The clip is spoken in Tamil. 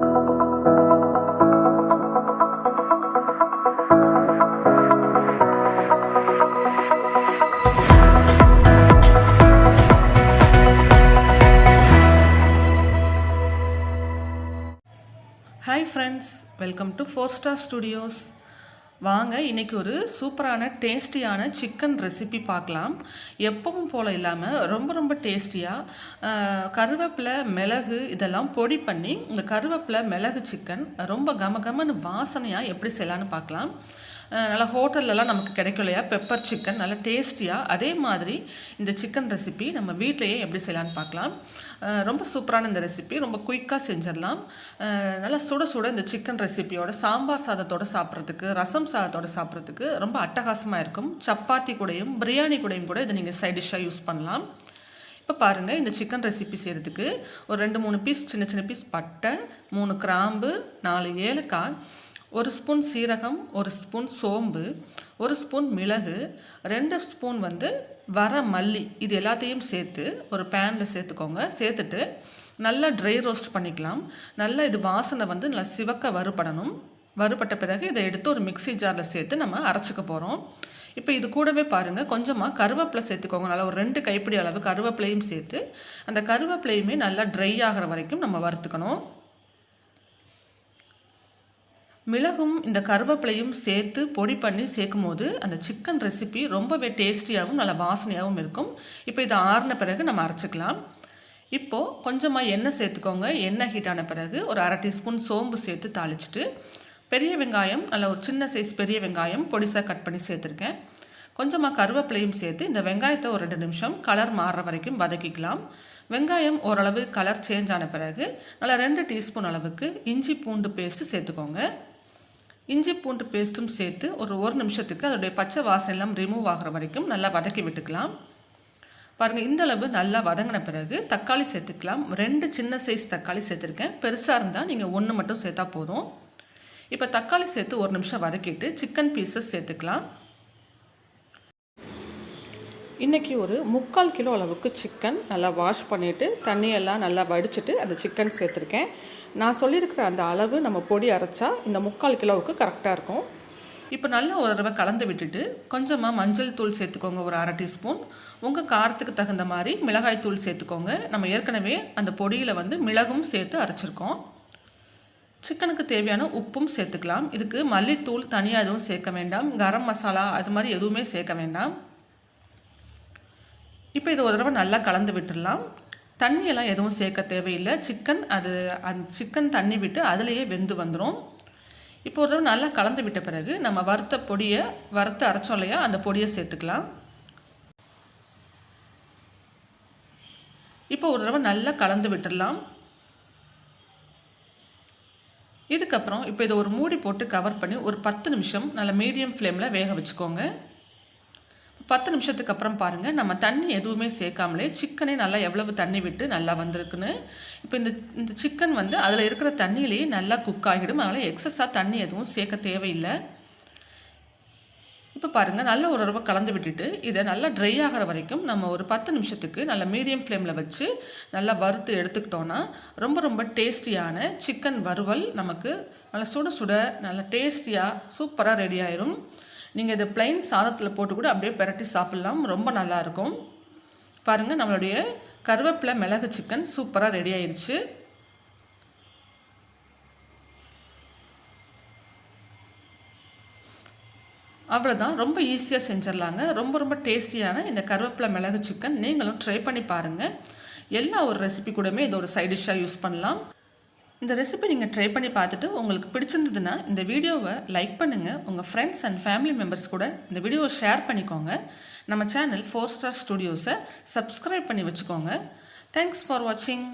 Hi friends, welcome to 4 Star Studios. வாங்க இன்றைக்கி ஒரு சூப்பரான டேஸ்டியான சிக்கன் ரெசிபி பார்க்கலாம். எப்பவும் போல் இல்லாமல் ரொம்ப டேஸ்டியாக கருவேப்பிலை மிளகு இதெல்லாம் பொடி பண்ணி இந்த கருவேப்பிலை மிளகு சிக்கன் ரொம்ப கமகமன்னு வாசனையாக எப்படி செய்யலான்னு பார்க்கலாம். நல்லா ஹோட்டல்லலாம் நமக்கு கிடைக்கும் இல்லையா, பெப்பர் சிக்கன் நல்லா டேஸ்டியாக. அதே மாதிரி இந்த சிக்கன் ரெசிபி நம்ம வீட்டிலையே எப்படி செய்யலான்னு பார்க்கலாம். ரொம்ப சூப்பரான இந்த ரெசிபி, ரொம்ப குயிக்காக செஞ்சிடலாம். நல்லா சுட சுட இந்த சிக்கன் ரெசிபியோட சாம்பார் சாதத்தோடு சாப்பிட்றதுக்கு, ரசம் சாதத்தோடு சாப்பிட்றதுக்கு ரொம்ப அட்டகாசமாக இருக்கும். சப்பாத்தி கூடையும் பிரியாணி கூடையும் கூட இதை நீங்கள் சைட் டிஷ்ஷாக யூஸ் பண்ணலாம். இப்போ பாருங்கள், இந்த சிக்கன் ரெசிபி செய்கிறதுக்கு ஒரு 2-3 பீஸ் சின்ன பீஸ் பட்டை, 3 கிராம்பு, 4 ஏலக்காய், 1 ஸ்பூன் சீரகம், 1 ஸ்பூன் சோம்பு, 1 ஸ்பூன் மிளகு, 2 ஸ்பூன் வர மல்லி, இது எல்லாத்தையும் சேர்த்து ஒரு பேனில் சேர்த்துக்கோங்க. சேர்த்துட்டு நல்லா ட்ரை ரோஸ்ட் பண்ணிக்கலாம். நல்லா இது வாசனை நல்லா சிவக்க வறுபடணும். வறுபட்ட பிறகு இதை எடுத்து ஒரு மிக்சி ஜாரில் சேர்த்து நம்ம அரைச்சிக்க போகிறோம். இப்போ இது கூடவே பாருங்கள், கொஞ்சமாக கருவேப்பிலை சேர்த்துக்கோங்க. நல்லா ஒரு 2 கைப்பிடி அளவு கருவேப்பிலையும் சேர்த்து அந்த கருவேப்பிலையுமே நல்லா ட்ரை ஆகிற வரைக்கும் நம்ம வறுத்துக்கணும். மிளகும் இந்த கருவேப்பிலையும் சேர்த்து பொடி பண்ணி சேர்க்கும் போது அந்த சிக்கன் ரெசிபி ரொம்பவே டேஸ்டியாகவும் நல்ல வாசனையாகவும் இருக்கும். இப்போ இதை ஆறின பிறகு நம்ம அரைச்சிக்கலாம். இப்போது கொஞ்சமாக எண்ணெய் சேர்த்துக்கோங்க. எண்ணெய் ஹீட் ஆன பிறகு ஒரு 1/2 டீஸ்பூன் சோம்பு சேர்த்து தாளிச்சிட்டு, பெரிய வெங்காயம், நல்ல ஒரு சின்ன சைஸ் பெரிய வெங்காயம் பொடிசாக கட் பண்ணி சேர்த்துருக்கேன். கொஞ்சமாக கருவேப்பிலையும் சேர்த்து இந்த வெங்காயத்தை ஒரு 2 நிமிஷம் கலர் மாறுற வரைக்கும் வதக்கிக்கலாம். வெங்காயம் ஓரளவு கலர் சேஞ்ச் ஆன பிறகு நல்லா 2 டீஸ்பூன் அளவுக்கு இஞ்சி பூண்டு பேஸ்ட்டு சேர்த்துக்கோங்க. இஞ்சி பூண்டு பேஸ்ட்டும் சேர்த்து ஒரு 1 நிமிஷத்துக்கு அதோடைய பச்சை வாசனைலாம் ரிமூவ் ஆகிற வரைக்கும் நல்லா வதக்கி விட்டுக்கலாம். பாருங்கள், இந்தளவு நல்லா வதங்கின பிறகு தக்காளி சேர்த்துக்கலாம். 2 சின்ன சைஸ் தக்காளி சேர்த்துருக்கேன். பெருசாக இருந்தால் நீங்கள் 1 மட்டும் சேர்த்தா போதும். இப்போ தக்காளி சேர்த்து 1 நிமிஷம் வதக்கிட்டு சிக்கன் பீசஸ் சேர்த்துக்கலாம். இன்றைக்கி ஒரு 3/4 கிலோ அளவுக்கு சிக்கன் நல்லா வாஷ் பண்ணிவிட்டு தண்ணியெல்லாம் நல்லா வடிச்சிட்டு அந்த சிக்கன் சேர்த்துருக்கேன். நான் சொல்லியிருக்கிற அந்த அளவு நம்ம பொடி அரைச்சா இந்த 3/4 கிலோவுக்கு கரெக்டாக இருக்கும். இப்போ நல்லா ஒரு தடவை கலந்து விட்டுட்டு கொஞ்சமாக மஞ்சள் தூள் சேர்த்துக்கோங்க, ஒரு 1/2 டீஸ்பூன். உங்கள் காரத்துக்கு தகுந்த மாதிரி மிளகாய் தூள் சேர்த்துக்கோங்க. நம்ம ஏற்கனவே அந்த பொடியில் மிளகும் சேர்த்து அரைச்சிருக்கோம். சிக்கனுக்கு தேவையான உப்பும் சேர்த்துக்கலாம். இதுக்கு மல்லித்தூள் தனியாக எதுவும் சேர்க்க வேண்டாம். கரம் மசாலா அது மாதிரி எதுவுமே சேர்க்க வேண்டாம். இப்போ இதை ஒரு தடவை நல்லா கலந்து விட்டுடலாம். தண்ணியெல்லாம் எதுவும் சேர்க்க தேவையில்லை. சிக்கன் தண்ணி விட்டு அதிலேயே வெந்து வந்துடும். இப்போ ஒரு தடவை நல்லா கலந்து விட்ட பிறகு நம்ம வறுத்து அரைச்சோம் இல்லையா, அந்த பொடியை சேர்த்துக்கலாம். இப்போ ஒரு தடவை நல்லா கலந்து விட்டுடலாம். இதுக்கப்புறம் இப்போ இதை ஒரு மூடி போட்டு கவர் பண்ணி ஒரு 10 நிமிஷம் நல்லா மீடியம் ஃப்ளேமில் வேக வச்சுக்கோங்க. 10 நிமிஷத்துக்கு அப்புறம் பாருங்கள், நம்ம தண்ணி எதுவுமே சேர்க்காமலே சிக்கனே நல்லா எவ்வளவு தண்ணி விட்டு நல்லா வந்திருக்குன்னு. இப்போ இந்த சிக்கன் அதில் இருக்கிற தண்ணியிலேயே நல்லா குக் ஆகிடும். அதனால் எக்ஸஸாக தண்ணி எதுவும் சேர்க்க தேவையில்லை. இப்போ பாருங்கள், நல்ல ஒரு தடவை கலந்து விட்டுட்டு இதை நல்லா ட்ரை ஆகிற வரைக்கும் நம்ம ஒரு 10 நிமிஷத்துக்கு நல்லா மீடியம் ஃப்ளேமில் வச்சு நல்லா வறுத்து எடுத்துக்கிட்டோன்னா ரொம்ப டேஸ்டியான சிக்கன் வறுவல் நமக்கு நல்லா சுட நல்லா டேஸ்டியாக சூப்பராக ரெடி ஆயிரும். நீங்கள் இது பிளைன் சாதத்தில் போட்டு கூட அப்படியே பிரட்டி சாப்பிட்லாம். ரொம்ப நல்லாயிருக்கும். பாருங்கள், நம்மளுடைய கருவேப்பிலை மிளகு சிக்கன் சூப்பராக ரெடி ஆயிடுச்சு. அவ்வளோதான், ரொம்ப ஈஸியாக செஞ்சிடலாங்க. ரொம்ப டேஸ்டியான இந்த கருவேப்பிலை மிளகு சிக்கன் நீங்களும் ட்ரை பண்ணி பாருங்கள். எல்லா ஒரு ரெசிபி கூடமே இதை ஒரு சைட் டிஷ்ஷாக யூஸ் பண்ணலாம். இந்த ரெசிபி நீங்கள் ட்ரை பண்ணி பார்த்துட்டு உங்களுக்கு பிடிச்சிருந்ததுன்னா இந்த வீடியோவை லைக் பண்ணுங்கள். உங்கள் ஃப்ரெண்ட்ஸ் அண்ட் ஃபேமிலி மெம்பர்ஸ் கூட இந்த வீடியோவை ஷேர் பண்ணிக்கோங்க. நம்ம சேனல் 4 Star Studios சப்ஸ்கிரைப் பண்ணி வச்சுக்கோங்க. தேங்க்ஸ் ஃபார் வாட்சிங்.